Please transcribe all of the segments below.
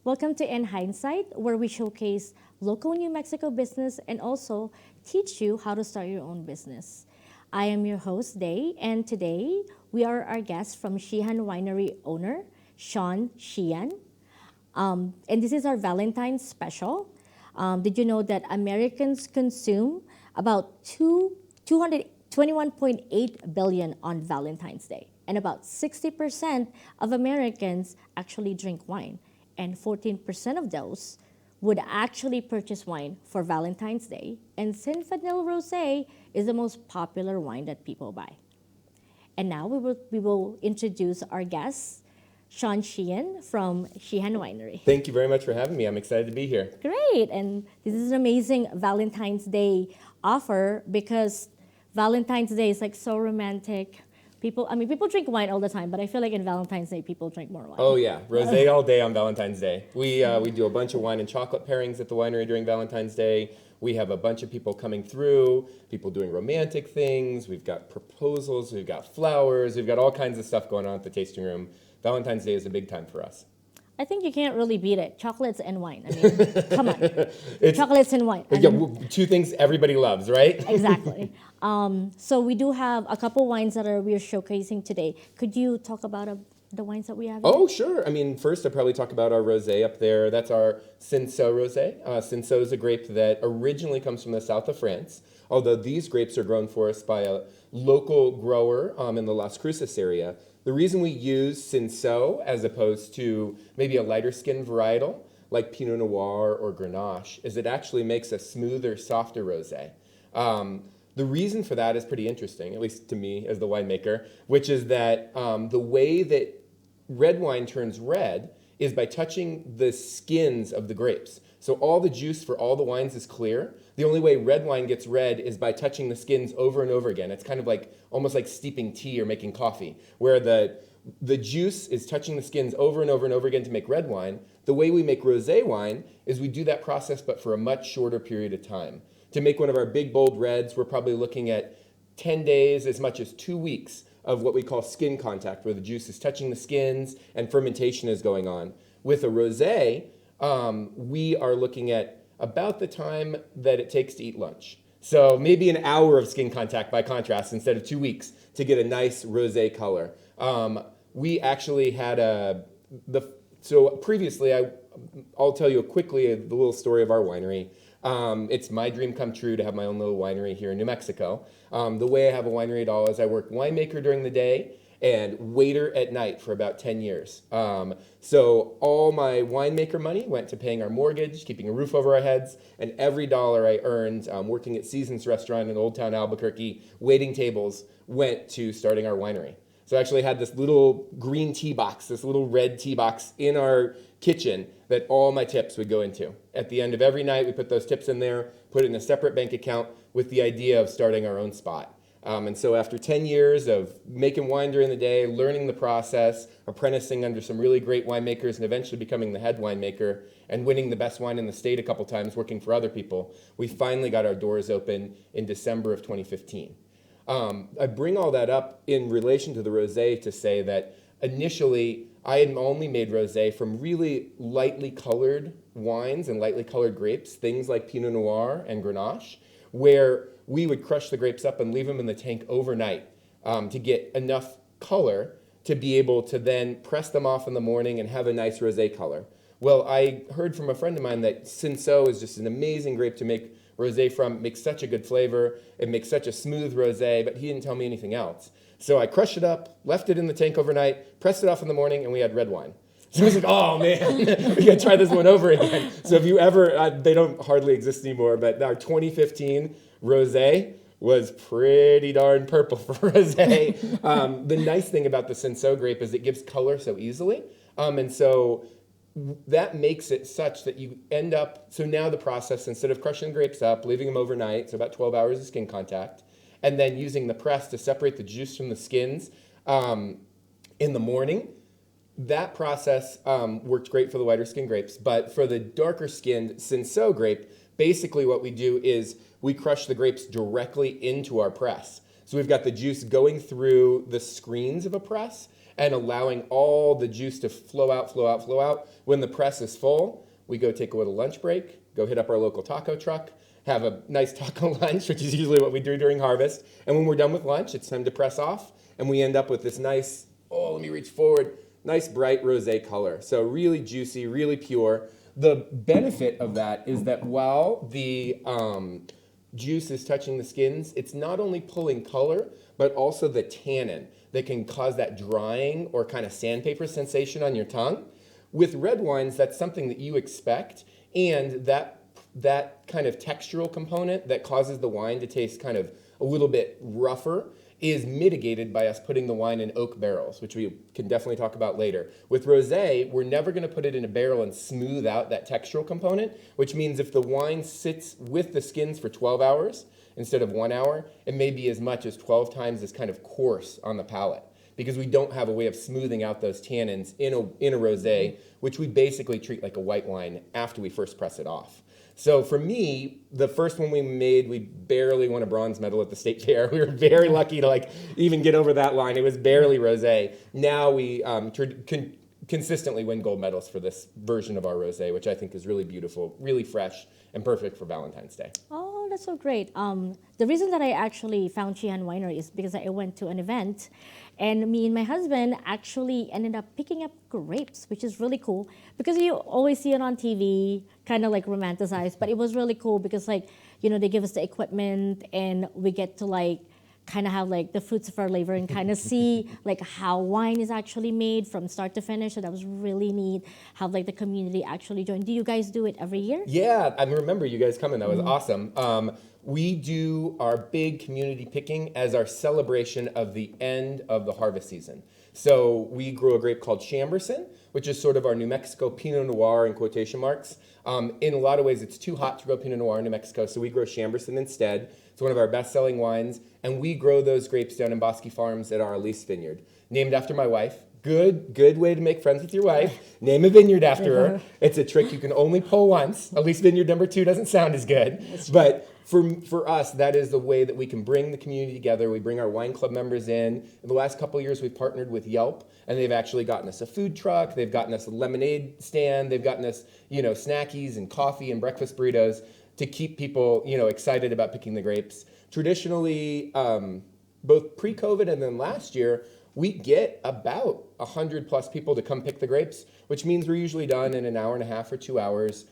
Welcome to In Hindsight, where we showcase local New Mexico business and also teach you how to start your own business. I am your host, Day, and today we are our guest from Sheehan Winery owner, Sheehan. And this is our Valentine's special. Did you know that Americans consume about 221.8 billion on Valentine's Day? And about 60% of Americans actually drink wine. And 14% of those would actually purchase wine for Valentine's Day. And Zinfandel Rosé is the most popular wine that people buy. And now we will introduce our guest, Sheehan from Sheehan Winery. Thank you very much for having me. I'm excited to be here. Great. And this is an amazing Valentine's Day offer because Valentine's Day is like so romantic. People drink wine all the time, but I feel like in Valentine's Day, people drink more wine. Oh yeah, rosé all day on Valentine's Day. We do a bunch of wine and chocolate pairings at the winery during Valentine's Day. We have a bunch of people coming through, people doing romantic things. We've got proposals, we've got flowers, we've got all kinds of stuff going on at the tasting room. Valentine's Day is a big time for us. I think you can't really beat it. Chocolates and wine. I mean, come on. Chocolates and wine. Two things everybody loves, right? Exactly. So we do have a couple wines that we're showcasing today. Could you talk about the wines that we have here? Oh, sure. I mean, first I'll probably talk about our rosé up there. That's our Cinsault rosé. Cinsault is a grape that originally comes from the south of France, although these grapes are grown for us by a local grower in the Las Cruces area. The reason we use Cinsault as opposed to maybe a lighter skinned varietal like Pinot Noir or Grenache is it actually makes a smoother, softer rosé. The reason for that is pretty interesting, at least to me as the winemaker, which is that the way that red wine turns red is by touching the skins of the grapes. So all the juice for all the wines is clear. The only way red wine gets red is by touching the skins over and over again. It's kind of like almost like steeping tea or making coffee, where the juice is touching the skins over and over and over again to make red wine. The way we make rosé wine is we do that process, but for a much shorter period of time. To make one of our big, bold reds, we're probably looking at 10 days, as much as 2 weeks of what we call skin contact, where the juice is touching the skins and fermentation is going on. With a rosé, we are looking at about the time that it takes to eat lunch. So maybe an hour of skin contact by contrast instead of 2 weeks to get a nice rosé color. We actually had so previously, I'll tell you quickly the little story of our winery. It's my dream come true to have my own little winery here in New Mexico. The way I have a winery at all is I work winemaker during the day and waiter at night for about 10 years. So all my winemaker money went to paying our mortgage, keeping a roof over our heads, and every dollar I earned working at Seasons Restaurant in Old Town Albuquerque, waiting tables, went to starting our winery. So I actually had this little green tea box, this little red tea box in our kitchen that all my tips would go into. At the end of every night, we put those tips in there, put it in a separate bank account with the idea of starting our own spot. And so after 10 years of making wine during the day, learning the process, apprenticing under some really great winemakers, and eventually becoming the head winemaker and winning the best wine in the state a couple times working for other people, we finally got our doors open in December of 2015. I bring all that up in relation to the rosé to say that initially I had only made rosé from really lightly colored wines and lightly colored grapes, things like Pinot Noir and Grenache, where we would crush the grapes up and leave them in the tank overnight to get enough color to be able to then press them off in the morning and have a nice rosé color. Well, I heard from a friend of mine that Cinsault is just an amazing grape to make rosé from. It makes such a good flavor. It makes such a smooth rosé, but he didn't tell me anything else. So I crushed it up, left it in the tank overnight, pressed it off in the morning, and we had red wine. So I was like, oh man, we gotta try this one over again. So if you ever, they don't hardly exist anymore, but our 2015 rosé was pretty darn purple for rosé. The nice thing about the Cinsault grape is it gives color so easily. And so that makes it such that you end up, so now the process, instead of crushing grapes up, leaving them overnight, so about 12 hours of skin contact, and then using the press to separate the juice from the skins in the morning, that process worked great for the whiter skin grapes. But for the darker skinned Cinsault grape, basically what we do is we crush the grapes directly into our press. So we've got the juice going through the screens of a press, and allowing all the juice to flow out, flow out, flow out. When the press is full, we go take a little lunch break, go hit up our local taco truck, have a nice taco lunch, which is usually what we do during harvest. And when we're done with lunch, it's time to press off, and we end up with this nice, oh, let me reach forward, nice bright rosé color. So really juicy, really pure. The benefit of that is that while the juice is touching the skins, it's not only pulling color, but also the tannin that can cause that drying or kind of sandpaper sensation on your tongue. With red wines, that's something that you expect, and that kind of textural component that causes the wine to taste kind of a little bit rougher is mitigated by us putting the wine in oak barrels, which we can definitely talk about later. With rosé, we're never going to put it in a barrel and smooth out that textural component, which means if the wine sits with the skins for 12 hours instead of 1 hour, it may be as much as 12 times as kind of coarse on the palate, because we don't have a way of smoothing out those tannins in a rosé, which we basically treat like a white wine after we first press it off. So for me, the first one we made, we barely won a bronze medal at the state fair. We were very lucky to like even get over that line. It was barely rosé. Now we consistently win gold medals for this version of our rosé, which I think is really beautiful, really fresh, and perfect for Valentine's Day. Oh, that's so great. The reason that I actually found Sheehan Winery is because I went to an event, and me and my husband actually ended up picking up grapes, which is really cool because you always see it on TV, kind of like romanticized, but it was really cool because like, you know, they give us the equipment and we get to like kind of have like the fruits of our labor and kind of see like how wine is actually made from start to finish. So that was really neat. Have like the community actually join. Do you guys do it every year? Yeah, I remember you guys coming. That was awesome. We do our big community picking as our celebration of the end of the harvest season. So we grow a grape called Chamberson, which is sort of our New Mexico Pinot Noir in quotation marks. In a lot of ways, it's too hot to grow Pinot Noir in New Mexico, so we grow Chamberson instead. It's one of our best-selling wines, and we grow those grapes down in Bosque Farms at our Elise Vineyard, named after my wife. Good way to make friends with your wife. Name a vineyard after her. It's a trick you can only pull once. Elise Vineyard number 2 doesn't sound as good, but for us, that is the way that we can bring the community together. We bring our wine club members in. In the last couple of years, we've partnered with Yelp, and they've actually gotten us a food truck. They've gotten us a lemonade stand. They've gotten us, snackies and coffee and breakfast burritos to keep people, excited about picking the grapes. Traditionally, both pre-COVID and then last year, we get about 100 plus people to come pick the grapes, which means we're usually done in an hour and a half or 2 hours.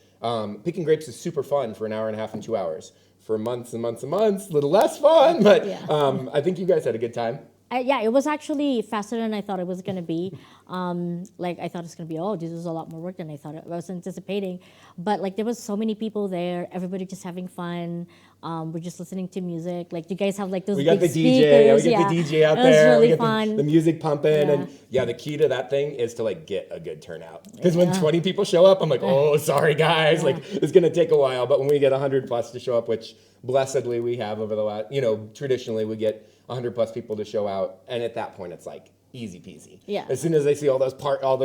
Picking grapes is super fun for an hour and a half and 2 hours. For months and months and months, a little less fun, but yeah. I think you guys had a good time. Yeah, it was actually faster than I thought it was going to be. I thought it's going to be, this was a lot more work than I thought I was anticipating. But like there was so many people there, everybody just having fun. We're just listening to music. Like, do you guys have like those big speakers? We got the DJ out there. It was really we fun. The music pumping. And the key to that thing is to like get a good turnout. Because when 20 people show up, I'm like, oh, sorry guys. Like it's going to take a while. But when we get 100 plus to show up, which blessedly we have over the last, traditionally we get 100 plus people to show out, and at that point it's like easy peasy. Yeah. As soon as they see all those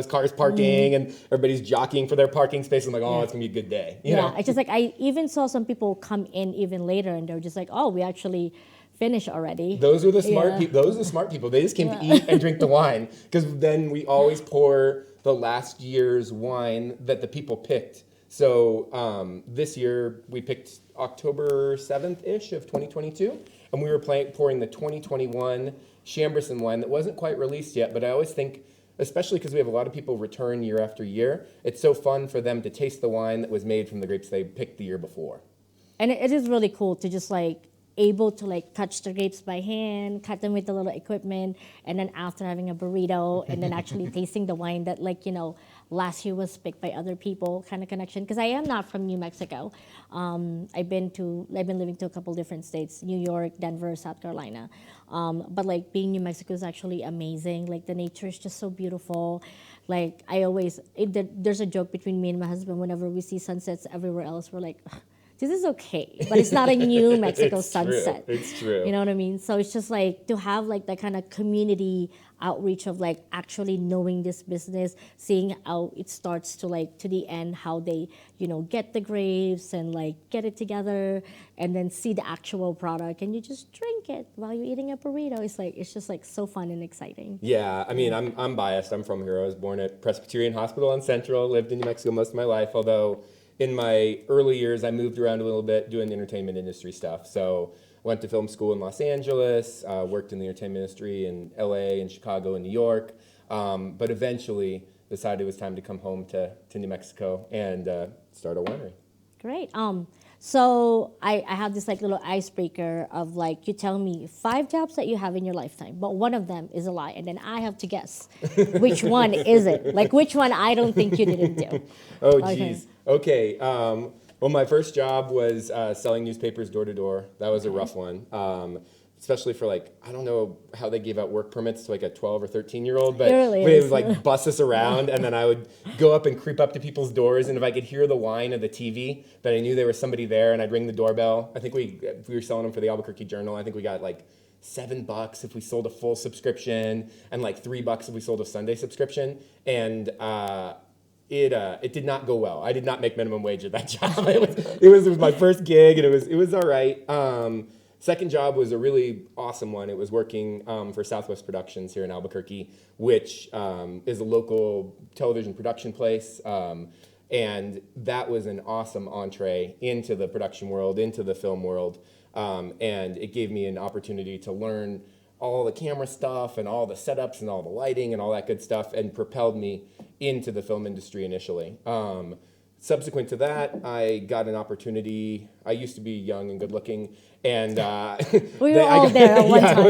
cars parking and everybody's jockeying for their parking space, I'm like, it's gonna be a good day. You know? It's just like I even saw some people come in even later, and they're just like, we actually finished already. Those are the smart people. Those are the smart people. They just came to eat and drink the wine, because then we always pour the last year's wine that the people picked. So this year we picked October 7th-ish of 2022. And we were pouring the 2021 Chamberson wine that wasn't quite released yet, but I always think, especially because we have a lot of people return year after year, it's so fun for them to taste the wine that was made from the grapes they picked the year before. And it is really cool to just like able to like touch the grapes by hand, cut them with the little equipment, and then after having a burrito and then actually tasting the wine that last year was picked by other people kind of connection. Because I am not from New Mexico. I've been living to a couple different states, New York, Denver, South Carolina. But like being New Mexico is actually amazing. Like the nature is just so beautiful. Like there's a joke between me and my husband whenever we see sunsets everywhere else. We're like, this is okay, but it's not a New Mexico It's sunset. true. It's true. You know what I mean? So it's just like to have like that kind of community outreach of like actually knowing this business, seeing how it starts to like to the end, how they, get the grapes and like get it together and then see the actual product and you just drink it while you're eating a burrito. It's just like so fun and exciting. Yeah, I mean, I'm biased. I'm from here. I was born at Presbyterian Hospital on Central, lived in New Mexico most of my life, although in my early years, I moved around a little bit doing the entertainment industry stuff. So went to film school in Los Angeles, worked in the entertainment industry in LA and Chicago and New York, but eventually decided it was time to come home to New Mexico and start a winery. Great. So I have this like little icebreaker of like you tell me 5 jobs that you have in your lifetime, but one of them is a lie, and then I have to guess which one is it. Like which one I don't think you didn't do. Oh, geez. Okay. Well, my first job was selling newspapers door to door. That was a rough one. Especially for like, I don't know how they gave out work permits to like a 12 or 13-year-old, but they would like bus us around and then I would go up and creep up to people's doors, and if I could hear the whine of the TV, then I knew there was somebody there, and I'd ring the doorbell. I think we were selling them for the Albuquerque Journal. I think we got like $7 if we sold a full subscription and like $3 if we sold a Sunday subscription. And it did not go well. I did not make minimum wage at that job. It was my first gig, and it was all right. Second job was a really awesome one. It was working for Southwest Productions here in Albuquerque, which is a local television production place. And that was an awesome entree into the production world, into the film world. And it gave me an opportunity to learn all the camera stuff and all the setups and all the lighting and all that good stuff, and propelled me into the film industry initially. Subsequent to that, I got an opportunity. I used to be young and good looking, and we were all there at one time.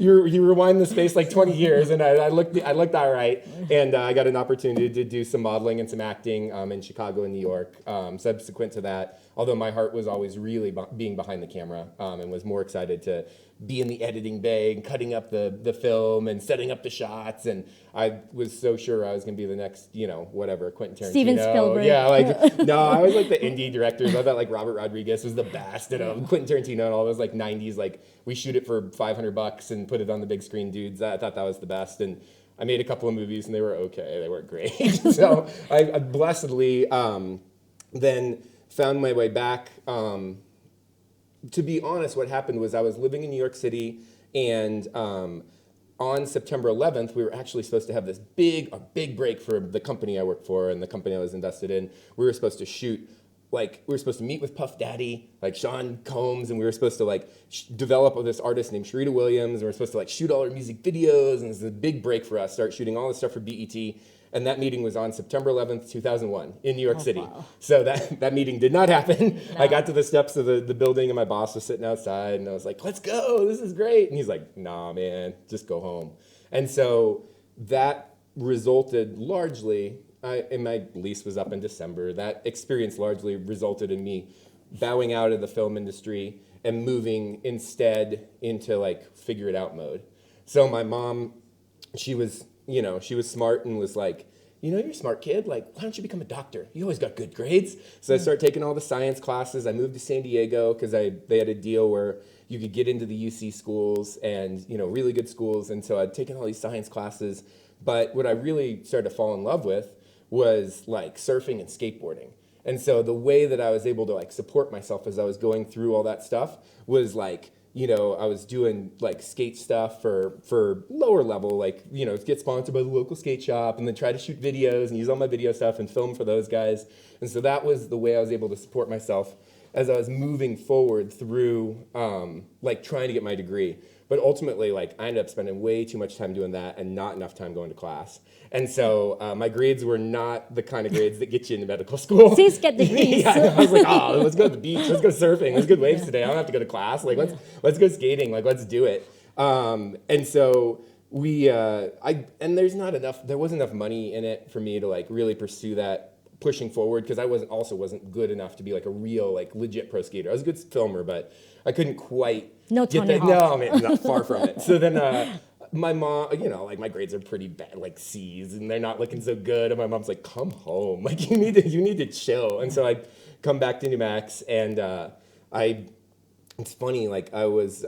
you rewind the space like 20 years, and I looked all right, and I got an opportunity to do some modeling and some acting in Chicago and New York. Subsequent to that, although my heart was always really being behind the camera, and was more excited to be in the editing bay and cutting up the film and setting up the shots, and I was so sure I was going to be the next, whatever, Quentin Tarantino. Steven Spielberg. Yeah, no, I was like the indie directors. I thought like Robert Rodriguez was the best, Quentin Tarantino and all those like 90s, like we shoot it for $500 and put it on the big screen dudes. I thought that was the best, and I made a couple of movies and they were okay. They weren't great. So I blessedly then found my way back. To be honest, what happened was I was living in New York City, and on September 11th, we were actually supposed to have this big break for the company I worked for and the company I was invested in. We were supposed to shoot, we were supposed to meet with Puff Daddy, like Sean Combs, and we were supposed to develop this artist named Sharita Williams, and we were supposed to shoot all our music videos, and it was a big break for us, start shooting all this stuff for BET. And that meeting was on September 11th, 2001 in New York City. Wow. So that meeting did not happen. No. I got to the steps of the building, and my boss was sitting outside, and I was like, let's go, this is great. And he's like, nah, man, just go home. And so that resulted largely, and my lease was up in December, that experience largely resulted in me bowing out of the film industry and moving instead into figure it out mode. So my mom, she was smart and was like, you're a smart kid. Why don't you become a doctor? You always got good grades. So I started taking all the science classes. I moved to San Diego because they had a deal where you could get into the UC schools and, really good schools. And so I'd taken all these science classes. But what I really started to fall in love with was surfing and skateboarding. And so the way that I was able to support myself as I was going through all that stuff was I was doing skate stuff for lower level, get sponsored by the local skate shop and then try to shoot videos and use all my video stuff and film for those guys. And so that was the way I was able to support myself as I was moving forward through trying to get my degree. But ultimately, I ended up spending way too much time doing that and not enough time going to class. And so my grades were not the kind of grades that get you into medical school. Please get degrees. Yeah, I was like, let's go to the beach. Let's go surfing. Let's go waves today. I don't have to go to class. Let's go skating. Let's do it. And so there wasn't enough money in it for me to really pursue that pushing forward, because I wasn't good enough to be a real legit pro skater. I was a good filmer, but I couldn't quite get that. No, not far from it. So then my mom, my grades are pretty bad, C's, and they're not looking so good. And my mom's like, come home. You need to chill. And so I come back to New Mex, and it's funny, like I was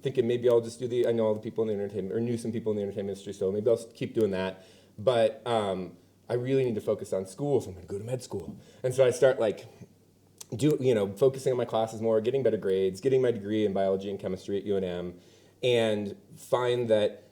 thinking maybe I'll just I know all the people in the entertainment, or knew some people in the entertainment industry, so maybe I'll keep doing that. But I really need to focus on school, so I'm gonna go to med school. And so I start like, focusing on my classes more, getting better grades, getting my degree in biology and chemistry at UNM, and find that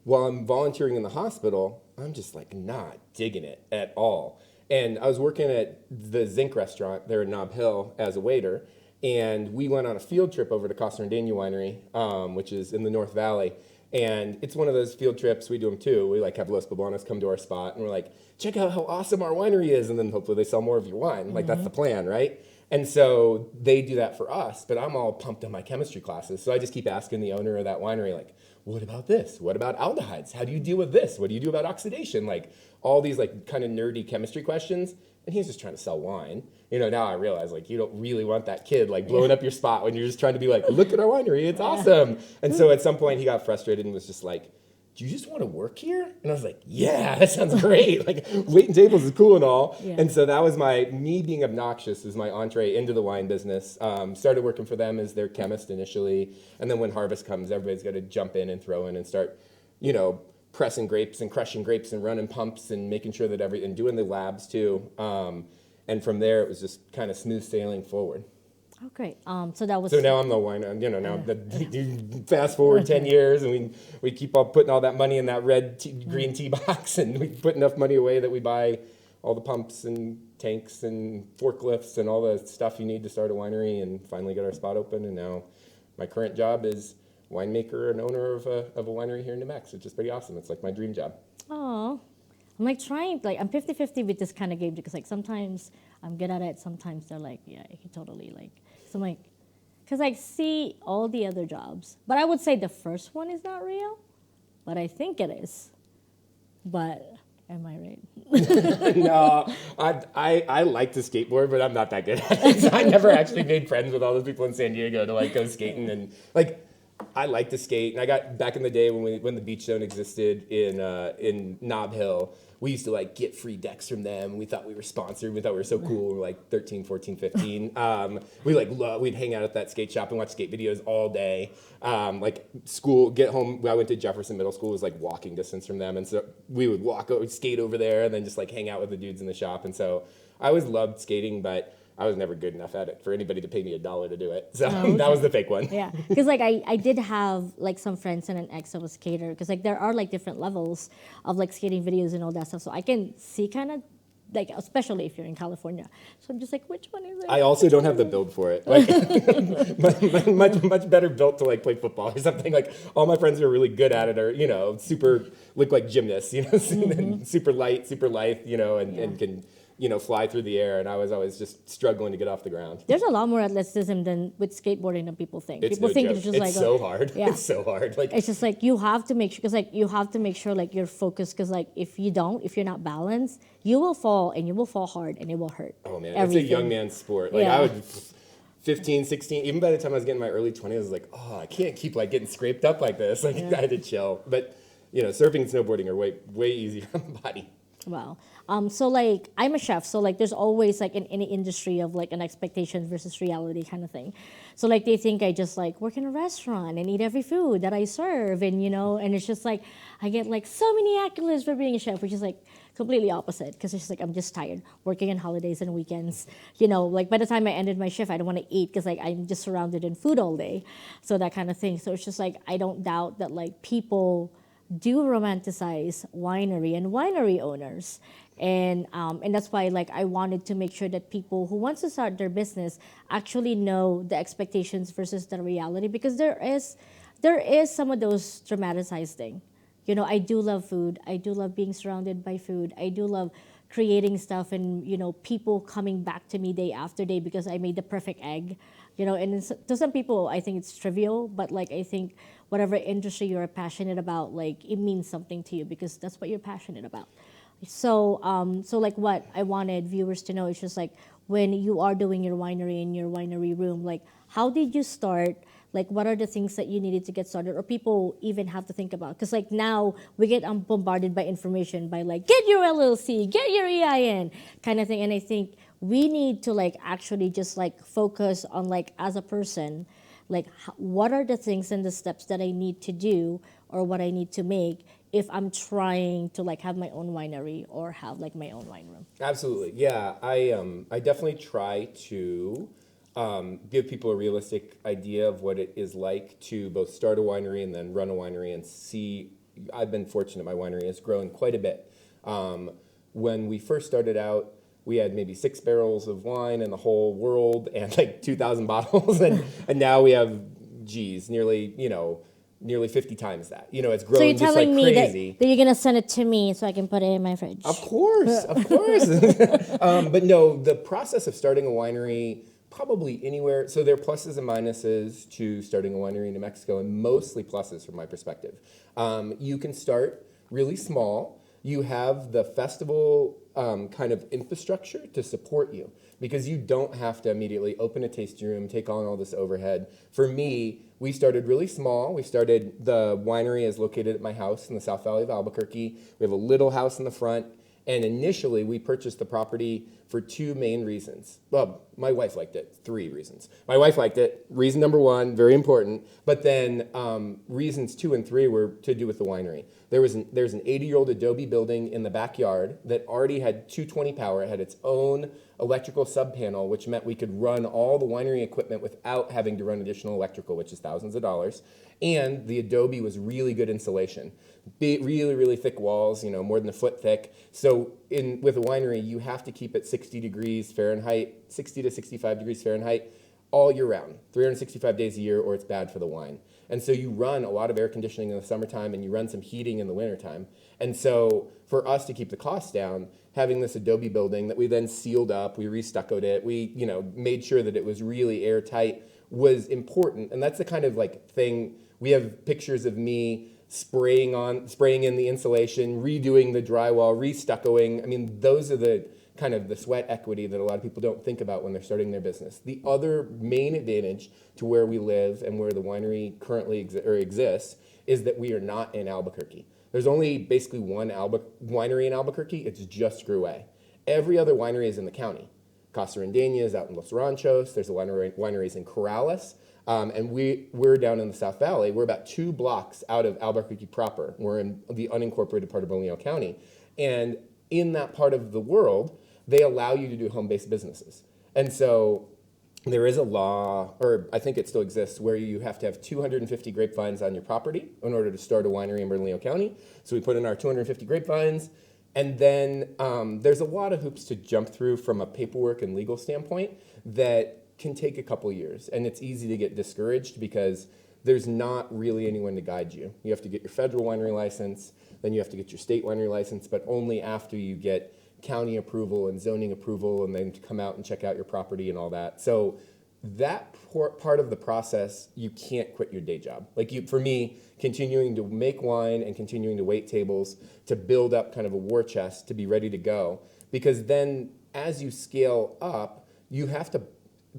while I'm volunteering in the hospital, I'm just like not digging it at all. And I was working at the Zinc restaurant there in Nob Hill as a waiter, and we went on a field trip over to Costa Daniel Winery, which is in the North Valley. And it's one of those field trips, we do them too. We like have Los Poblanos come to our spot, and we're like, check out how awesome our winery is, and then hopefully they sell more of your wine. Like that's the plan, right? And so they do that for us, but I'm all pumped on my chemistry classes. So I just keep asking the owner of that winery, like, what about this? What about aldehydes? How do you deal with this? What do you do about oxidation? Like all these like kind of nerdy chemistry questions. And he's just trying to sell wine. Now I realize like you don't really want that kid like blowing up your spot when you're just trying to be like, look at our winery, it's awesome. And so at some point he got frustrated and was just like, do you just want to work here? And I was like, yeah, that sounds great. Like waiting tables is cool and all. Yeah. And so that was me being obnoxious is my entree into the wine business. Started working for them as their chemist initially. And then when harvest comes, everybody's got to jump in and throw in and start, pressing grapes and crushing grapes and running pumps and making sure that and doing the labs too. And from there, it was just kind of smooth sailing forward. Oh, great. So that was. So now I'm the wine. Now fast forward 10 years, and we keep on putting all that money in that green tea box, and we put enough money away that we buy all the pumps and tanks and forklifts and all the stuff you need to start a winery, and finally get our spot open. And now my current job is winemaker and owner of a winery here in New Mex, which is pretty awesome. It's like my dream job. Oh, I'm like I'm 50-50 with this kind of game because like sometimes I'm good at it. Sometimes they're like, yeah, you totally like. So I'm like, because I see all the other jobs, but I would say the first one is not real, but I think it is. But am I right? No, I like to skateboard, but I'm not that good at it. So I never actually made friends with all those people in San Diego to like go skating and like. I like to skate, and I got back in the day when the beach zone existed in Nob Hill, we used to like get free decks from them. We thought we were sponsored. We thought we were so cool. We were like 13, 14, 15. We'd hang out at that skate shop and watch skate videos all day. Like school, get home. I went to Jefferson Middle School. It was like walking distance from them, and so we would skate over there, and then just like hang out with the dudes in the shop. And so I always loved skating, but I was never good enough at it for anybody to pay me $1 to do it. So that was the fake one. Yeah, because like I did have like some friends and an ex that was skater, because like there are like different levels of like skating videos and all that stuff. So I can see kind of like, especially if you're in California. So I'm just like, which one is it? I also don't have the build for it. Like much better built to like play football or something. Like all my friends who are really good at it are, look like gymnasts, super light, and can fly through the air, and I was always just struggling to get off the ground. There's a lot more athleticism than with skateboarding than people think. It's people no think joke. it's just it's so hard. Yeah. It's so hard. Like it's just like you have to make sure, because like you have to make sure like you're focused, because like if you're not balanced, you will fall, and you will fall hard, and it will hurt. Oh man, everything. It's a young man's sport. Like I would 15, 16, even by the time I was getting my early 20s, I was like, oh, I can't keep like getting scraped up like this. Like I had to chill. But surfing and snowboarding are way easier on the body. Wow. So like I'm a chef, so like there's always like in any industry of like an expectation versus reality kind of thing. So like they think I just like work in a restaurant and eat every food that I serve, and and it's just like I get like so many accolades for being a chef, which is like completely opposite, because it's just like I'm just tired working on holidays and weekends. Like by the time I ended my shift, I don't want to eat because like I'm just surrounded in food all day, so that kind of thing. So it's just like I don't doubt that like people do romanticize winery and winery owners. And that's why like I wanted to make sure that people who want to start their business actually know the expectations versus the reality, because there is some of those dramatized thing. I do love food. I do love being surrounded by food. I do love creating stuff, and people coming back to me day after day because I made the perfect egg. And to some people I think it's trivial, but like I think whatever industry you're passionate about, like it means something to you because that's what you're passionate about. So like what I wanted viewers to know is just like when you are doing your winery in your winery room, like how did you start? Like what are the things that you needed to get started, or people even have to think about? Because like now we get bombarded by information by like get your LLC, get your EIN kind of thing. And I think we need to like actually just like focus on like as a person, like what are the things and the steps that I need to do or what I need to make if I'm trying to like have my own winery or have like my own wine room. Absolutely, yeah. I definitely try to give people a realistic idea of what it is like to both start a winery and then run a winery and see. I've been fortunate; my winery has grown quite a bit. When we first started out, we had maybe 6 barrels of wine in the whole world and like 2,000 bottles, and now we have, geez, nearly 50 times that. It's So you're grown just like telling me crazy. that you're gonna send it to me so I can put it in my fridge? Of course, of course. But no, the process of starting a winery, probably anywhere. So there are pluses and minuses to starting a winery in New Mexico, and mostly pluses from my perspective. You can start really small. You have the festival kind of infrastructure to support you because you don't have to immediately open a tasting room, take on all this overhead. For me, we started really small. The winery is located at my house in the South Valley of Albuquerque. We have a little house in the front. And initially, we purchased the property for 2 main reasons. Well, my wife liked it, 3 reasons. My wife liked it. Reason number 1, very important. But then reasons 2 and 3 were to do with the winery. There's an 80-year-old adobe building in the backyard that already had 220 power. It had its own electrical sub-panel, which meant we could run all the winery equipment without having to run additional electrical, which is thousands of dollars. And the adobe was really good insulation. Really, really thick walls, more than a foot thick. So with a winery, you have to keep it 60 degrees Fahrenheit, 60 to 65 degrees Fahrenheit all year round, 365 days a year, or it's bad for the wine. And so you run a lot of air conditioning in the summertime and you run some heating in the wintertime. And so for us to keep the costs down, having this adobe building that we then sealed up, we re-stuccoed it, we made sure that it was really airtight was important. And that's the kind of like thing, we have pictures of me spraying in the insulation, redoing the drywall, re-stuccoing. I mean, those are the kind of the sweat equity that a lot of people don't think about when they're starting their business. The other main advantage to where we live and where the winery currently exists is that we are not in Albuquerque. There's only basically one winery in Albuquerque. It's just Gruay. Every other winery is in the county. Casa Rendeña is out in Los Ranchos. There's a wineries in Corrales. And we're down in the South Valley. We're about 2 blocks out of Albuquerque proper. We're in the unincorporated part of Bernalillo County. And in that part of the world, they allow you to do home-based businesses. And so there is a law, or I think it still exists, where you have to have 250 grapevines on your property in order to start a winery in Bernalillo County. So we put in our 250 grapevines. And then there's a lot of hoops to jump through from a paperwork and legal standpoint that can take a couple years. And it's easy to get discouraged because there's not really anyone to guide you. You have to get your federal winery license, then you have to get your state winery license, but only after you get county approval and zoning approval and then to come out and check out your property and all that. So that part of the process, you can't quit your day job. For me, continuing to make wine and continuing to wait tables to build up kind of a war chest to be ready to go. Because then as you scale up,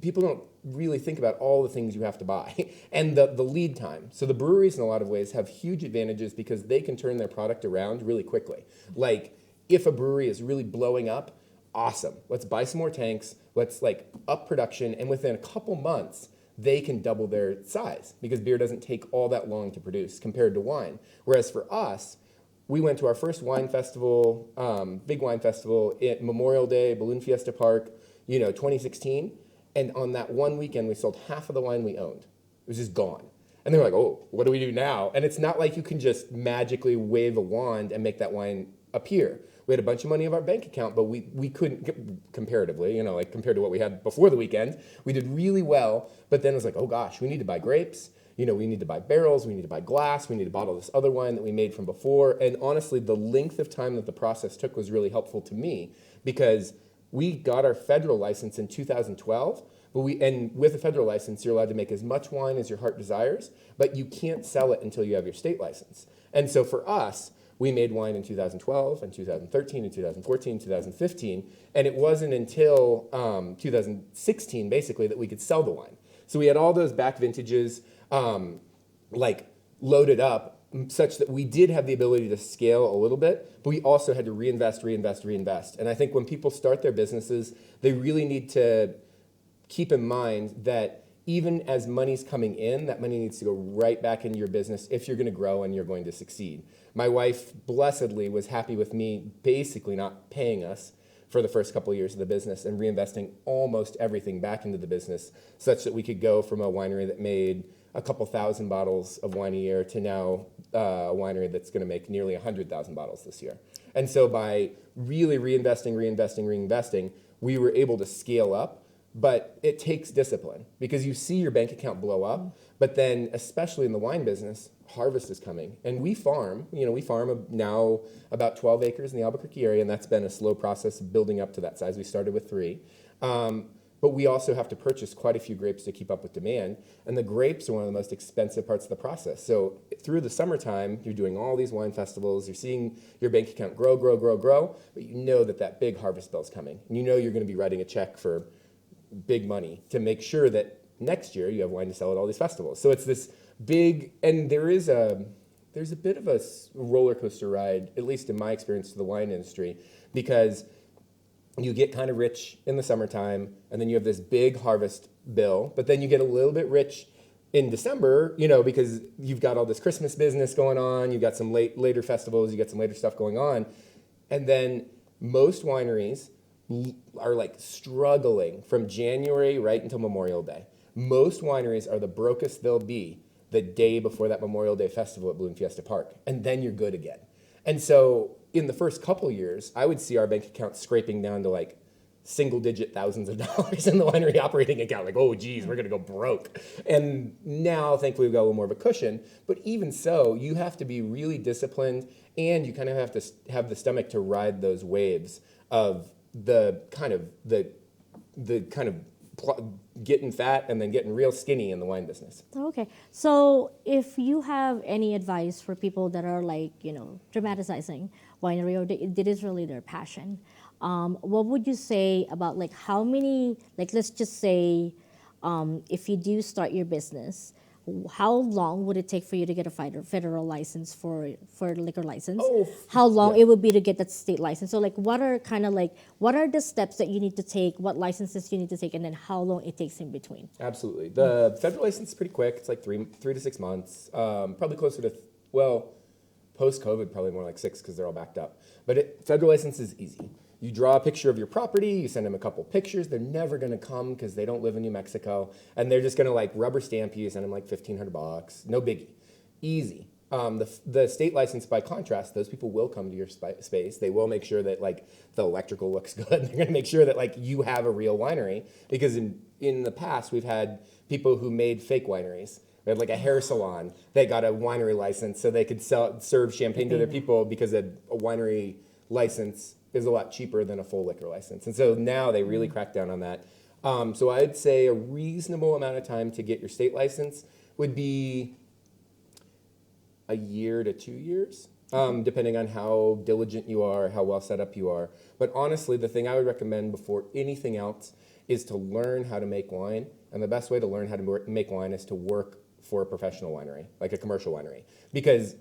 people don't really think about all the things you have to buy and the lead time. So the breweries in a lot of ways have huge advantages because they can turn their product around really quickly. Like if a brewery is really blowing up, awesome. Let's buy some more tanks. Let's up production. And within a couple months, they can double their size because beer doesn't take all that long to produce compared to wine. Whereas for us, we went to our first wine festival, big wine festival at Memorial Day, Balloon Fiesta Park, 2016. And on that one weekend, we sold half of the wine we owned. It was just gone. And they were like, oh, what do we do now? And it's not like you can just magically wave a wand and make that wine appear. We had a bunch of money in our bank account, but we couldn't, comparatively, compared to what we had before the weekend. We did really well, but then it was like, oh gosh, we need to buy grapes. We need to buy barrels. We need to buy glass. We need to bottle this other wine that we made from before. And honestly, the length of time that the process took was really helpful to me because we got our federal license in 2012, and with a federal license, you're allowed to make as much wine as your heart desires, but you can't sell it until you have your state license. And so for us, we made wine in 2012 and 2013 and 2014, 2015, and it wasn't until 2016, basically, that we could sell the wine. So we had all those back vintages, loaded up, such that we did have the ability to scale a little bit, but we also had to reinvest. And I think when people start their businesses, they really need to keep in mind that even as money's coming in, that money needs to go right back into your business if you're going to grow and you're going to succeed. My wife, blessedly, was happy with me basically not paying us for the first couple of years of the business and reinvesting almost everything back into the business such that we could go from a winery that made a couple thousand bottles of wine a year to now a winery that's going to make nearly 100,000 bottles this year. And so by really reinvesting, we were able to scale up, but it takes discipline because you see your bank account blow up, but then especially in the wine business, harvest is coming. And we farm now about 12 acres in the Albuquerque area, and that's been a slow process of building up to that size. We started with 3. But we also have to purchase quite a few grapes to keep up with demand. And the grapes are one of the most expensive parts of the process. So through the summertime, you're doing all these wine festivals, you're seeing your bank account grow, but you know that big harvest bill is coming. And you know you're going to be writing a check for big money to make sure that next year you have wine to sell at all these festivals. So it's this big, and there's a bit of a roller coaster ride, at least in my experience, to the wine industry, because you get kind of rich in the summertime, and then you have this big harvest bill, but then you get a little bit rich in December, because you've got all this Christmas business going on, you've got some later festivals, you got some later stuff going on, and then most wineries are like struggling from January right until Memorial Day. Most wineries are the brokest they'll be the day before that Memorial Day festival at Bloom Fiesta Park, and then you're good again. And so in the first couple years, I would see our bank account scraping down to like single-digit thousands of dollars in the winery operating account. Like, oh, geez, we're going to go broke. And now, thankfully, we've got a little more of a cushion. But even so, you have to be really disciplined, and you kind of have to have the stomach to ride those waves of the kind of getting fat and then getting real skinny in the wine business. Okay. So if you have any advice for people that are dramatizing winery, or it is really their passion, what would you say about how many, let's just say, if you do start your business, how long would it take for you to get a federal license for liquor license? How long it would be to get that state license? So what are the steps that you need to take, what licenses you need to take, and then how long it takes in between? Absolutely. The federal license is pretty quick. It's like 3 to 6 months, probably closer to, post-COVID, probably more like 6 because they're all backed up. But federal license is easy. You draw a picture of your property, you send them a couple pictures, they're never gonna come because they don't live in New Mexico, and they're just gonna rubber stamp you, send them $1,500, no biggie, easy. The state license, by contrast, those people will come to your space, they will make sure that the electrical looks good, they're gonna make sure that you have a real winery, because in the past we've had people who made fake wineries. We had a hair salon, they got a winery license so they could serve champagne to their people because a winery license is a lot cheaper than a full liquor license. And so now they really crack down on that. So I'd say a reasonable amount of time to get your state license would be a year to 2 years, depending on how diligent you are, how well set up you are. But honestly, the thing I would recommend before anything else is to learn how to make wine. And the best way to learn how to make wine is to work for a professional winery, like a commercial winery. Because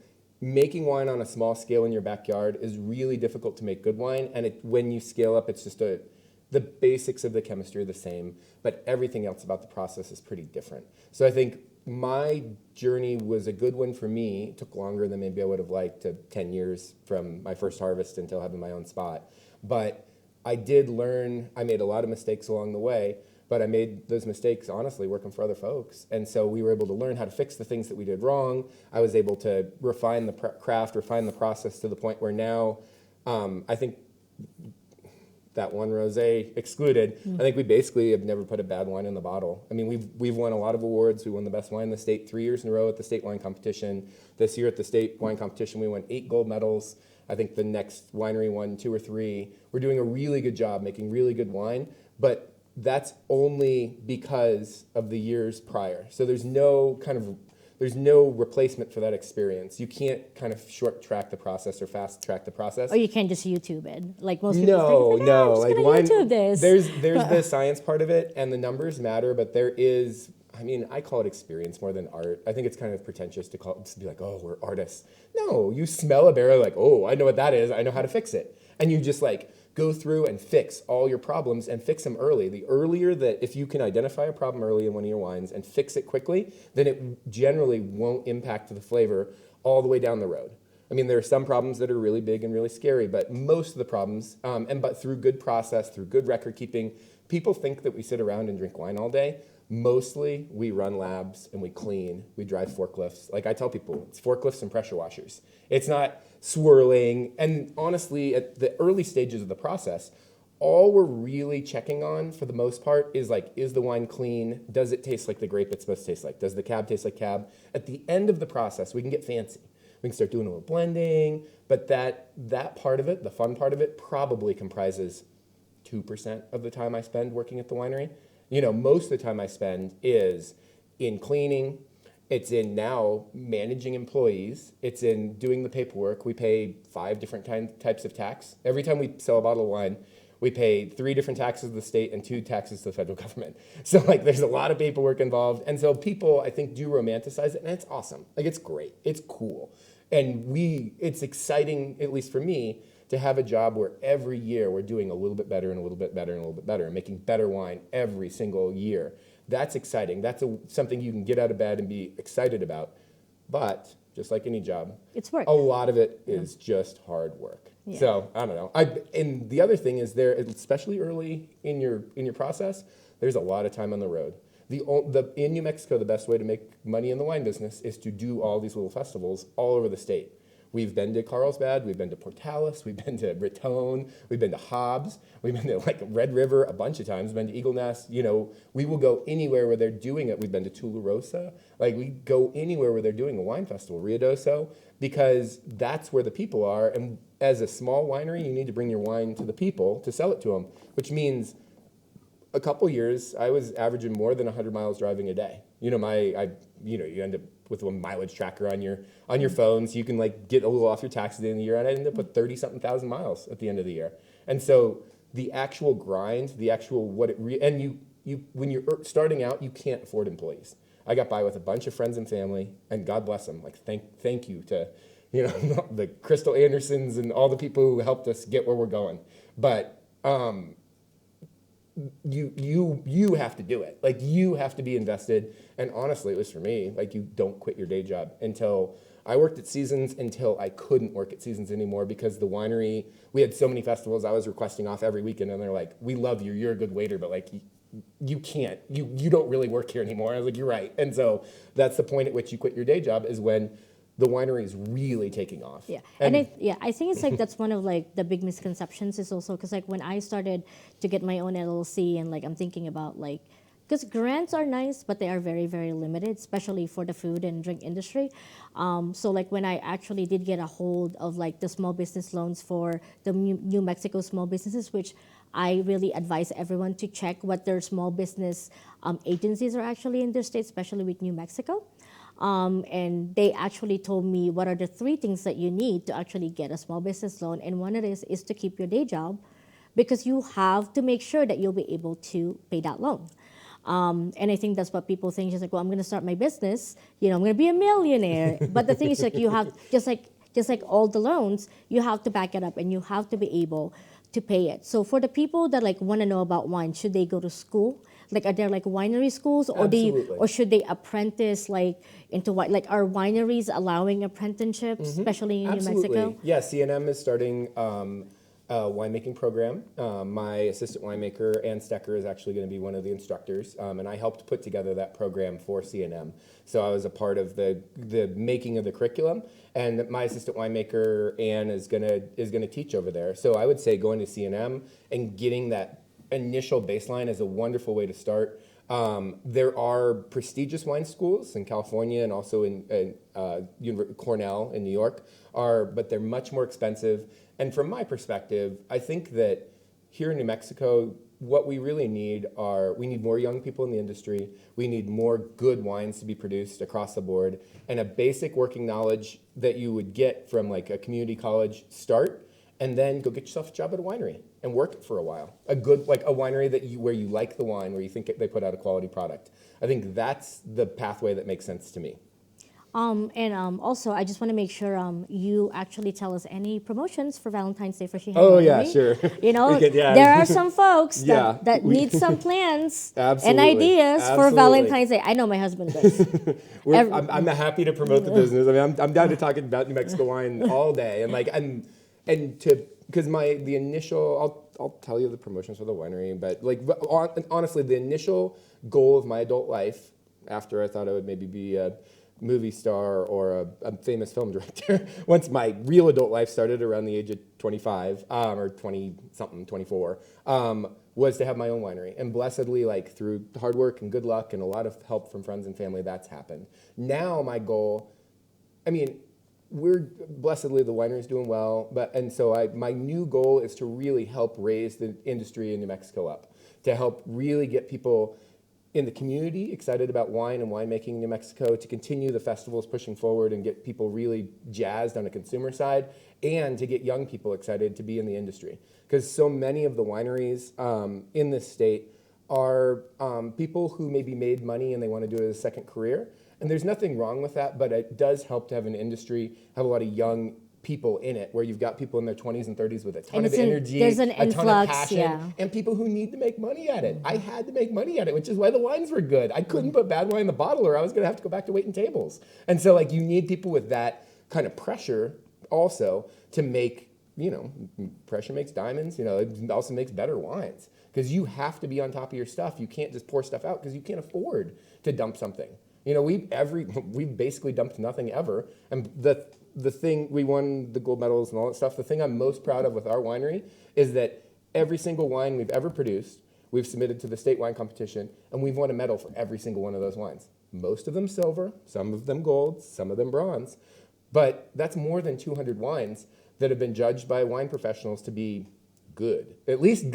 making wine on a small scale in your backyard is really difficult to make good wine, and when you scale up, it's just the basics of the chemistry are the same, but everything else about the process is pretty different. So I think my journey was a good one for me. It took longer than maybe I would have liked, 10 years from my first harvest until having my own spot. But I did learn, I made a lot of mistakes along the way, but I made those mistakes, honestly, working for other folks. And so we were able to learn how to fix the things that we did wrong. I was able to refine the craft, refine the process to the point where now, I think that one rosé excluded, I think we basically have never put a bad wine in the bottle. I mean, we've won a lot of awards. We won the best wine in the state 3 years in a row at the state wine competition. This year at the state wine competition, we won 8 gold medals. I think the next winery won 2 or 3. We're doing a really good job making really good wine, but that's only because of the years prior. So there's no replacement for that experience. You can't kind of short track the process or fast track the process. Or you can't just YouTube it, like most people think. No. I'm just gonna YouTube this. There's the science part of it, and the numbers matter, but there is I mean, I call it experience more than art. I think it's kind of pretentious to be like, oh, we're artists. No, you smell a barrel like, oh, I know what that is. I know how to fix it. And you just like go through and fix all your problems and fix them early. The earlier that, if you can identify a problem early in one of your wines and fix it quickly, then it generally won't impact the flavor all the way down the road. I mean, there are some problems that are really big and really scary, but most of the problems, but through good process, through good record keeping, people think that we sit around and drink wine all day. Mostly, we run labs and we clean, we drive forklifts. Like I tell people, it's forklifts and pressure washers. It's not swirling. And honestly, at the early stages of the process, all we're really checking on for the most part is like, is the wine clean? Does it taste like the grape it's supposed to taste like? Does the cab taste like cab? At the end of the process, we can get fancy. We can start doing a little blending, but that part of it, the fun part of it, probably comprises 2% of the time I spend working at the winery. You know, most of the time I spend is in cleaning. It's in now managing employees. It's in doing the paperwork. We pay 5 different types of tax. Every time we sell a bottle of wine, we pay 3 different taxes to the state and 2 taxes to the federal government. So like there's a lot of paperwork involved. And so people, I think, do romanticize it, and it's awesome. Like it's great. It's cool. And it's exciting, at least for me, to have a job where every year we're doing a little bit better and a little bit better and a little bit better and making better wine every single year. That's exciting. That's something you can get out of bed and be excited about. But just like any job, it's work. A lot of it is just hard work. Yeah. So I don't know. And the other thing is there, especially early in your process, there's a lot of time on the road. In New Mexico, the best way to make money in the wine business is to do all these little festivals all over the state. We've been to Carlsbad, we've been to Portales, we've been to Raton, we've been to Hobbs, we've been to like Red River a bunch of times, we've been to Eagle Nest. You know, we will go anywhere where they're doing it. We've been to Tularosa. Like we go anywhere where they're doing a wine festival, Ruidoso, because that's where the people are. And as a small winery, you need to bring your wine to the people to sell it to them, which means a couple years, I was averaging more than 100 miles driving a day. You know, you end up with a mileage tracker on your phone, so you can like get a little off your tax at the end of the year. And I ended up with 30-something thousand miles at the end of the year. And so the actual grind, the actual when you're starting out, you can't afford employees. I got by with a bunch of friends and family, and God bless them. Like thank you to, you know, the Crystal Andersons and all the people who helped us get where we're going. But you have to do it. Like you have to be invested. And honestly, at least for me, like you don't quit your day job until I worked at Seasons until I couldn't work at Seasons anymore because the winery, we had so many festivals I was requesting off every weekend, and they're like, we love you, you're a good waiter, but like you can't, you don't really work here anymore. I was like, you're right. And so that's the point at which you quit your day job, is when the winery is really taking off. Yeah, and I think it's like that's one of like the big misconceptions is also because like when I started to get my own LLC and like I'm thinking about like, because grants are nice, but they are very, very limited, especially for the food and drink industry. So like when I actually did get a hold of like the small business loans for the New Mexico small businesses, which I really advise everyone to check what their small business agencies are actually in their state, especially with New Mexico. And they actually told me what are the 3 things that you need to actually get a small business loan. And one of it is to keep your day job, because you have to make sure that you'll be able to pay that loan. And I think that's what people think. Just like, well, I'm going to start my business. You know, I'm going to be a millionaire. But the thing is, like, you have just like all the loans, you have to back it up, and you have to be able to pay it. So for the people that like want to know about wine, should they go to school? Like, are there like winery schools, or or should they apprentice like into what? Like, are wineries allowing apprenticeships, especially in New Mexico? Yeah, CNM is starting a winemaking program. My assistant winemaker, Ann Stecker, is actually going to be one of the instructors, and I helped put together that program for CNM. So I was a part of the making of the curriculum, and my assistant winemaker, Ann, is gonna teach over there. So I would say going to CNM and getting that initial baseline is a wonderful way to start. There are prestigious wine schools in California and also in Cornell in New York, but they're much more expensive. And from my perspective, I think that here in New Mexico, what we really need we need more young people in the industry. We need more good wines to be produced across the board, and a basic working knowledge that you would get from like a community college start. and then go get yourself a job at a winery and work it for a while. A good, like a winery where you like the wine, where you think they put out a quality product. I think that's the pathway that makes sense to me. Also, I just want to make sure you actually tell us any promotions for Valentine's Day for Sheehan Oh Winery. yeah, sure. You know, Yeah. there are some folks Yeah, that need some plans and Absolutely. ideas for Absolutely. Valentine's Day. I know my husband does. I'm happy to promote the business. I mean, I'm down to talk about New Mexico wine all day, because the initial, I'll tell you the promotions for the winery, but like honestly, the initial goal of my adult life, after I thought I would maybe be a movie star or a famous film director, once my real adult life started around the age of 25 or 20 something, 24, was to have my own winery. And blessedly, like through hard work and good luck and a lot of help from friends and family, that's happened. Now my goal, I mean, blessedly the winery is doing well, my new goal is to really help raise the industry in New Mexico up, to help really get people in the community excited about wine and winemaking in New Mexico, to continue the festivals pushing forward and get people really jazzed on the consumer side, and to get young people excited to be in the industry. Because so many of the wineries in this state are people who maybe made money and they want to do it as a second career. And there's nothing wrong with that, but it does help to have an industry, have a lot of young people in it, where you've got people in their 20s and 30s with a ton of energy, there's an a ton of influx, passion, and people who need to make money at it. I had to make money at it, which is why the wines were good. I couldn't put bad wine in the bottle, or I was going to have to go back to waiting tables. And so, like, you need people with that kind of pressure also to make, pressure makes diamonds. It also makes better wines, because you have to be on top of your stuff. You can't just pour stuff out because you can't afford to dump something. We've basically dumped nothing ever, and the thing, we won the gold medals and all that stuff. The thing I'm most proud of with our winery is that every single wine we've ever produced, we've submitted to the state wine competition, and we've won a medal for every single one of those wines. Most of them silver, some of them gold, some of them bronze. But that's more than 200 wines that have been judged by wine professionals to be good, at least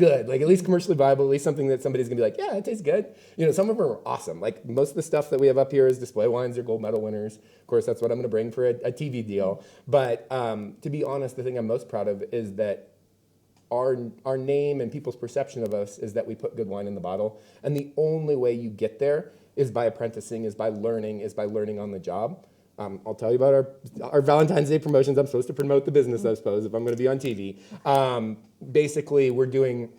commercially viable, at least something that somebody's gonna be like, yeah, it tastes good. Some of them are awesome. Like most of the stuff that we have up here is display wines or gold medal winners. Of course, that's what I'm gonna bring for a TV deal. But to be honest, the thing I'm most proud of is that our name and people's perception of us is that we put good wine in the bottle. And the only way you get there is by apprenticing, is by learning on the job. I'll tell you about our Valentine's Day promotions. I'm supposed to promote the business, I suppose, if I'm going to be on TV. Basically, we're doing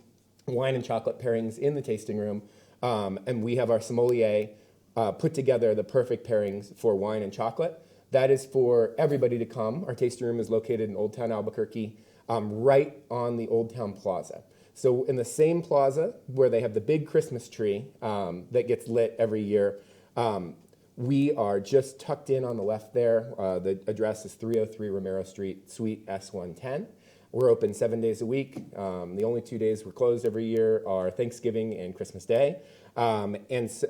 wine and chocolate pairings in the tasting room, and we have our sommelier put together the perfect pairings for wine and chocolate. That is for everybody to come. Our tasting room is located in Old Town Albuquerque, right on the Old Town Plaza. So in the same plaza where they have the big Christmas tree that gets lit every year, we are just tucked in on the left there. The address is 303 Romero Street, Suite S110. We're open 7 days a week. The only 2 days we're closed every year are Thanksgiving and Christmas Day. And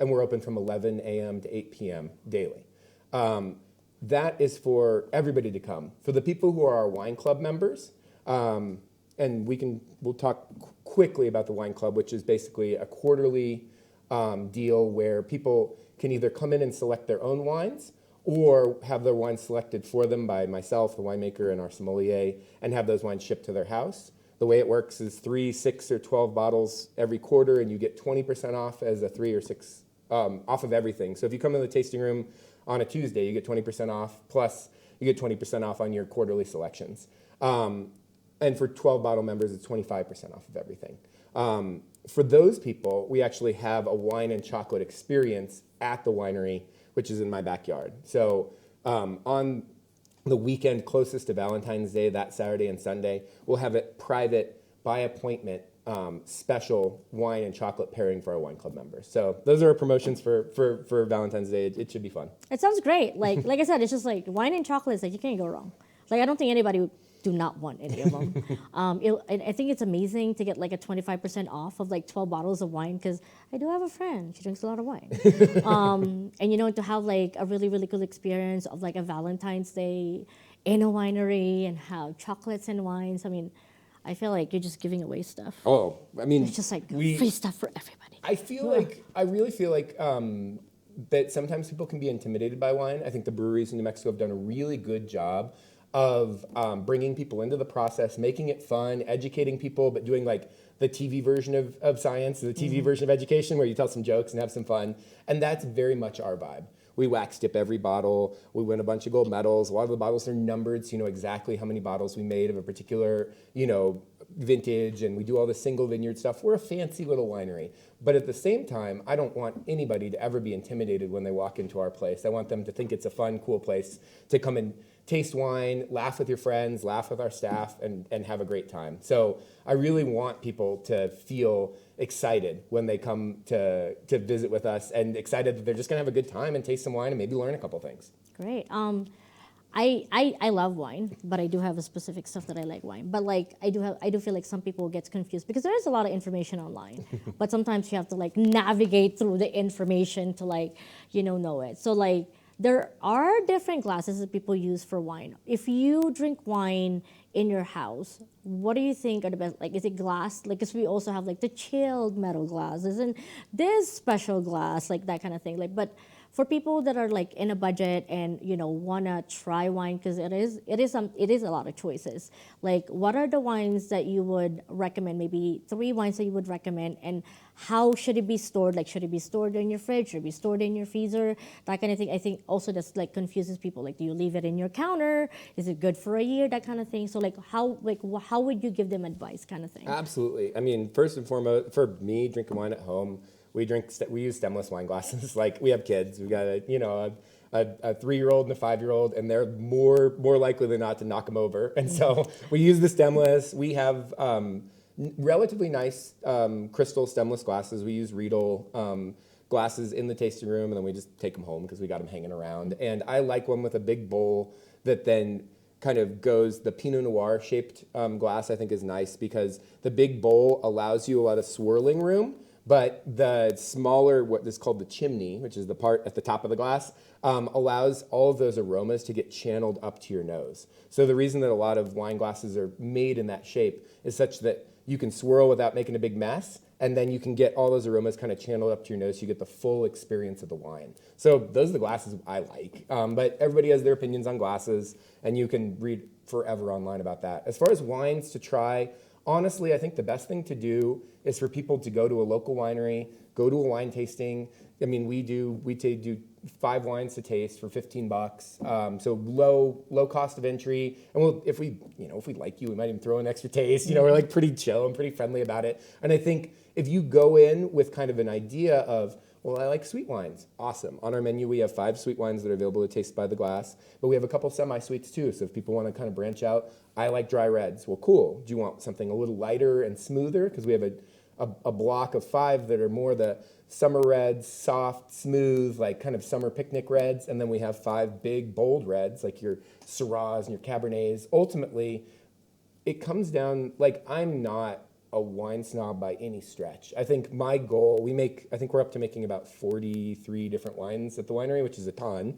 we're open from 11 a.m. to 8 p.m. daily. That is for everybody to come. For the people who are our wine club members, and we'll talk quickly about the wine club, which is basically a quarterly deal where people can either come in and select their own wines or have their wines selected for them by myself, the winemaker, and our sommelier, and have those wines shipped to their house. The way it works is 3, 6, or 12 bottles every quarter, and you get 20% off as a 3 or 6 off of everything. So if you come in the tasting room on a Tuesday, you get 20% off, plus you get 20% off on your quarterly selections. And for 12 bottle members, it's 25% off of everything. For those people, we actually have a wine and chocolate experience at the winery, which is in my backyard. So on the weekend closest to Valentine's Day, that Saturday and Sunday, we'll have a private, by appointment, special wine and chocolate pairing for our wine club members. So those are our promotions for Valentine's Day. It should be fun. It sounds great. Like I said, it's just like wine and chocolate is like you can't go wrong. Like I don't think anybody would do not want any of them. I think it's amazing to get like a 25% off of like 12 bottles of wine, because I do have a friend, she drinks a lot of wine. And to have like a really, really cool experience of like a Valentine's Day in a winery and have chocolates and wines. I mean, I feel like you're just giving away stuff. Oh, I mean, it's just like free stuff for everybody. I really feel like that sometimes people can be intimidated by wine. I think the breweries in New Mexico have done a really good job of bringing people into the process, making it fun, educating people, but doing like the TV version of science, the TV version of education, where you tell some jokes and have some fun. And that's very much our vibe. We wax dip every bottle. We win a bunch of gold medals. A lot of the bottles are numbered, so you know exactly how many bottles we made of a particular, vintage, and we do all the single vineyard stuff. We're a fancy little winery. But at the same time, I don't want anybody to ever be intimidated when they walk into our place. I want them to think it's a fun, cool place to come and taste wine, laugh with your friends, laugh with our staff, and have a great time. So I really want people to feel excited when they come to visit with us, and excited that they're just gonna have a good time and taste some wine and maybe learn a couple things. Great. I love wine, but I do have a specific stuff that I like wine. But like I do feel like some people get confused because there is a lot of information online, but sometimes you have to like navigate through the information to like know it. So like there are different glasses that people use for wine. If you drink wine in your house, what do you think are the best? Like, is it glass? Like, because we also have like the chilled metal glasses and this special glass, like that kind of thing. Like, but for people that are like in a budget and wanna try wine, because it is a lot of choices. Like, what are the wines that you would recommend? Maybe 3 wines that you would recommend, and how should it be stored? Like, should it be stored in your fridge? Should it be stored in your freezer? That kind of thing. I think also that's like confuses people. Like, do you leave it in your counter? Is it good for a year? That kind of thing. So like, how would you give them advice, kind of thing? Absolutely. I mean, first and foremost, for me, drinking wine at home, we use stemless wine glasses. Like, we have kids. We got a 3-year-old and a 5-year-old, and they're more likely than not to knock them over. And so we use the stemless. We have relatively nice crystal stemless glasses. We use Riedel glasses in the tasting room, and then we just take them home because we got them hanging around. And I like one with a big bowl that then kind of goes, the Pinot Noir shaped glass I think is nice, because the big bowl allows you a lot of swirling room. But the smaller, what is called the chimney, which is the part at the top of the glass, allows all of those aromas to get channeled up to your nose. So the reason that a lot of wine glasses are made in that shape is such that you can swirl without making a big mess, and then you can get all those aromas kind of channeled up to your nose, so you get the full experience of the wine. So those are the glasses I like. But everybody has their opinions on glasses, and you can read forever online about that. As far as wines to try, honestly, I think the best thing to do is for people to go to a local winery, go to a wine tasting. I mean, we do 5 wines to taste for $15. So low cost of entry. And if we like you, we might even throw an extra taste. We're like pretty chill and pretty friendly about it. And I think if you go in with kind of an idea of, well, I like sweet wines. Awesome. On our menu, we have 5 sweet wines that are available to taste by the glass, but we have a couple semi-sweets too. So if people want to kind of branch out, I like dry reds. Well, cool. Do you want something a little lighter and smoother? Because we have a block of 5 that are more the summer reds, soft, smooth, like kind of summer picnic reds. And then we have 5 big, bold reds, like your Syrahs and your Cabernets. Ultimately, it comes down, like, I'm not a wine snob by any stretch. I think my goal, I think we're up to making about 43 different wines at the winery, which is a ton.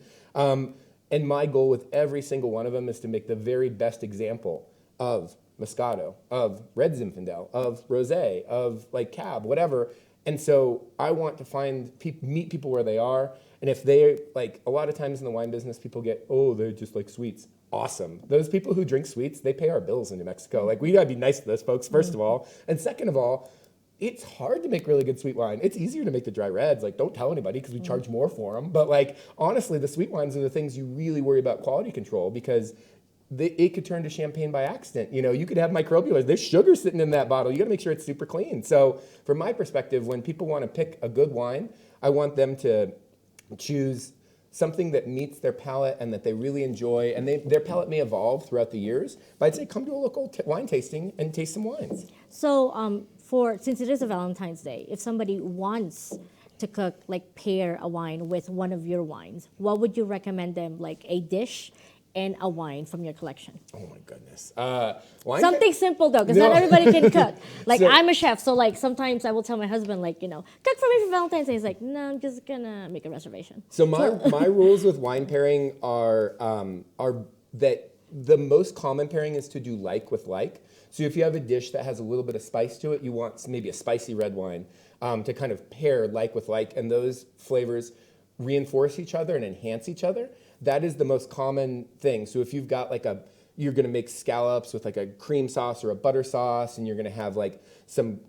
And my goal with every single one of them is to make the very best example of Moscato, of Red Zinfandel, of Rosé, of like Cab, whatever. And so I want to meet people where they are. And if they, like, a lot of times in the wine business, people get, oh, they just like sweets. Awesome. Those people who drink sweets, they pay our bills in New Mexico. Like, we gotta be nice to those folks, first of all. And second of all, it's hard to make really good sweet wine. It's easier to make the dry reds. Like, don't tell anybody because we charge more for them. But like, honestly, the sweet wines are the things you really worry about quality control, because it could turn to champagne by accident. You could have microbials. There's sugar sitting in that bottle. You got to make sure it's super clean. So from my perspective, when people want to pick a good wine, I want them to choose something that meets their palate and that they really enjoy. And their palate may evolve throughout the years, but I'd say come to a local wine tasting and taste some wines. So since it is a Valentine's Day, if somebody wants to cook, like pair a wine with one of your wines, what would you recommend them, like a dish and a wine from your collection? Oh my goodness. Something simple though, because not everybody can cook. Like, I'm a chef, so like sometimes I will tell my husband, like, cook for me for Valentine's Day. He's like, no, I'm just gonna make a reservation. So my rules with wine pairing are that the most common pairing is to do like with like. So if you have a dish that has a little bit of spice to it, you want maybe a spicy red wine to kind of pair like with like, and those flavors reinforce each other and enhance each other. That is the most common thing. So if you've got like a you're going to make scallops with like a cream sauce or a butter sauce, and you're going to have like some,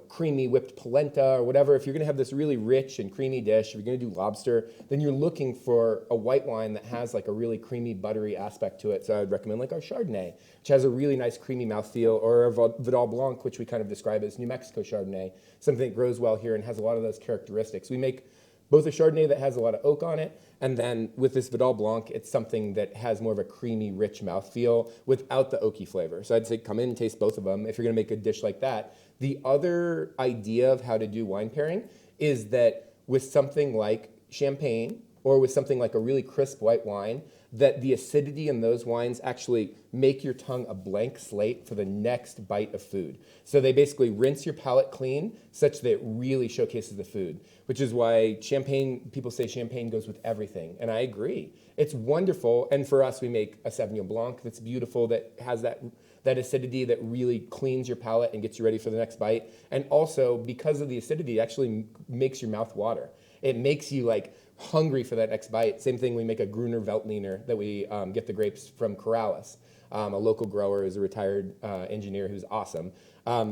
creamy whipped polenta or whatever. If you're going to have this really rich and creamy dish, if you're going to do lobster, then you're looking for a white wine that has like a really creamy, buttery aspect to it. So I would recommend like our Chardonnay, which has a really nice creamy mouthfeel, or a Vidal Blanc, which we kind of describe as New Mexico Chardonnay, something that grows well here and has a lot of those characteristics. We make both a Chardonnay that has a lot of oak on it, and then with this Vidal Blanc, it's something that has more of a creamy, rich mouthfeel without the oaky flavor. So I'd say come in and taste both of them if you're gonna make a dish like that. The other idea of how to do wine pairing is that with something like champagne or with something like a really crisp white wine, that the acidity in those wines actually make your tongue a blank slate for the next bite of food. So they basically rinse your palate clean such that it really showcases the food, which is why champagne, people say champagne goes with everything, and I agree. It's wonderful, and for us, we make a Sauvignon Blanc that's beautiful, that has that acidity that really cleans your palate and gets you ready for the next bite. And also, because of the acidity, it actually makes your mouth water. It makes you like hungry for that next bite. Same thing, we make a Gruner Veltliner that we get the grapes from Corrales. A local grower is a retired engineer who's awesome.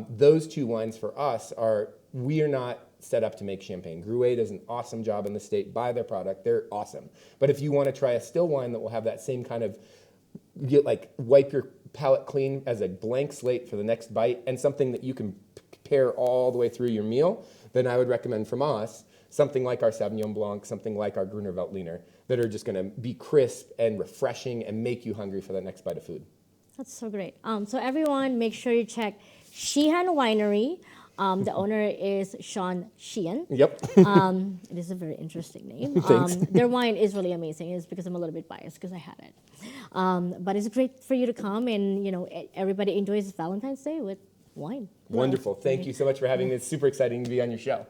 Those two wines for us we are not set up to make champagne. Gruet does an awesome job in the state. Buy their product, they're awesome. But if you want to try a still wine that will have that same kind of, wipe your palate clean as a blank slate for the next bite, and something that you can pair all the way through your meal, then I would recommend from us something like our Sauvignon Blanc, something like our Gruner Veltliner, that are just going to be crisp and refreshing and make you hungry for that next bite of food. That's so great. So everyone, make sure you check Sheehan Winery. The owner is Sheehan. Yep. It is a very interesting name. Thanks. Their wine is really amazing. It's because I'm a little bit biased because I had it. But it's great for you to come, and everybody enjoys Valentine's Day with wine. Wonderful. Thank you so much for having me. It's super exciting to be on your show.